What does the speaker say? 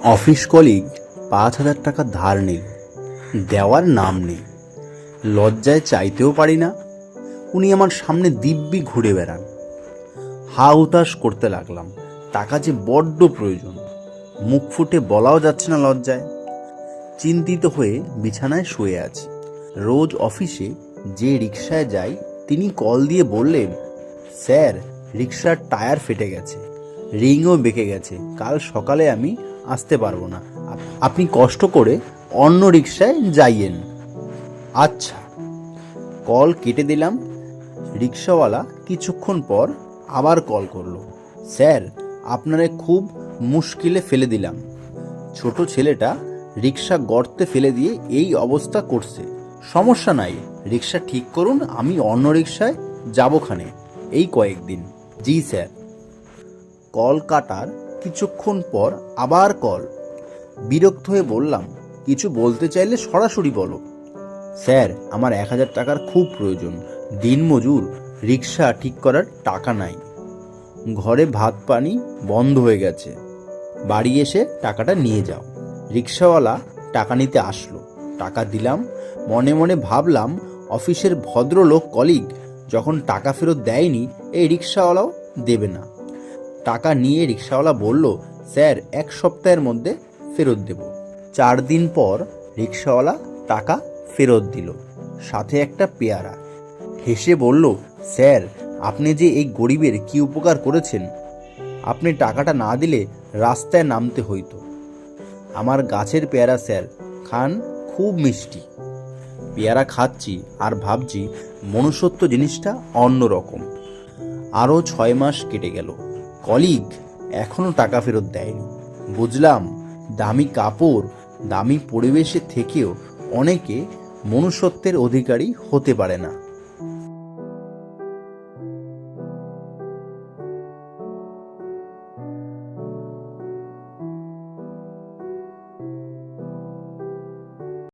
Office colleague ৫,০০০ টাকা ধার নিল, দেওয়ার নাম নেই। লজ্জায় চাইতেও পারি না। উনি আমার সামনে দিব্যি ঘুরে বেড়ান। হা হুতাশ করতে লাগলাম, টাকা যে বড্ড প্রয়োজন। মুখ ফুটে বলাও যাচ্ছে না লজ্জায়। চিন্তিত হয়ে বিছানায় শুয়ে আছি। রোজ অফিসে যে রিকশায় যাই তিনি কল দিয়ে বললেন, স্যার, রিকশার টায়ার ফেটে গেছে, রিংও বেঁকে গেছে, কাল সকালে আমি আসতে পারবো না, আপনি কষ্ট করে অন্য রিকশায় যাইয়েন। আচ্ছা, কল কেটে দিলাম। রিকশাওয়ালা কিছুক্ষণ পর আবার কল করলো, স্যার, আপনারে খুব মুশকিলে ফেলে দিলাম। ছোট ছেলেটা রিকশা গর্তে ফেলে দিয়ে এই অবস্থা করছে। সমস্যা নাই, রিকশা ঠিক করুন, আমি অন্য রিকশায় যাবোখানে এই কয়েকদিন। জি স্যার। কল কাটার কিছুক্ষণ পর আবার কল। বিরক্ত হয়ে বললাম, কিছু বলতে চাইলে সরাসরি বলো। স্যার, আমার ১,০০০ টাকার খুব প্রয়োজন। দিনমজুর, রিকশা ঠিক করার টাকা নাই। ঘরে ভাত পানি বন্ধ হয়ে গেছে, বাড়ি এসে টাকাটা নিয়ে যাও। রিকশাওয়ালা টাকা নিতে আসলো, টাকা দিলাম। মনে মনে ভাবলাম, অফিসের ভদ্রলোক কলিগ যখন টাকা ফেরত দেয়নি, এই রিকশাওয়ালাও দেবে না। টাকা নিয়ে রিকশাওয়ালা বলল, স্যার, ১ সপ্তাহের মধ্যে ফেরত দেব। ৪ দিন পর রিকশাওয়ালা টাকা ফেরত দিল, সাথে একটা পেয়ারা। হেসে বলল, স্যার, আপনি যে এই গরিবের কি উপকার করেছেন। আপনি টাকাটা না দিলে রাস্তায় নামতে হইতো। আমার গাছের পেয়ারা স্যার, খান, খুব মিষ্টি। পেয়ারা খাচ্ছি আর ভাবছি, মনুষ্যত্ব জিনিসটা অন্যরকম। আরও ৬ মাস কেটে গেল, কলিগ এখনো টাকা ফেরত দেয়নি। বুঝলাম, দামি কাপড়, দামি পরিবেশে থেকেও অনেকে মনুষ্যত্বের অধিকারী হতে পারে না।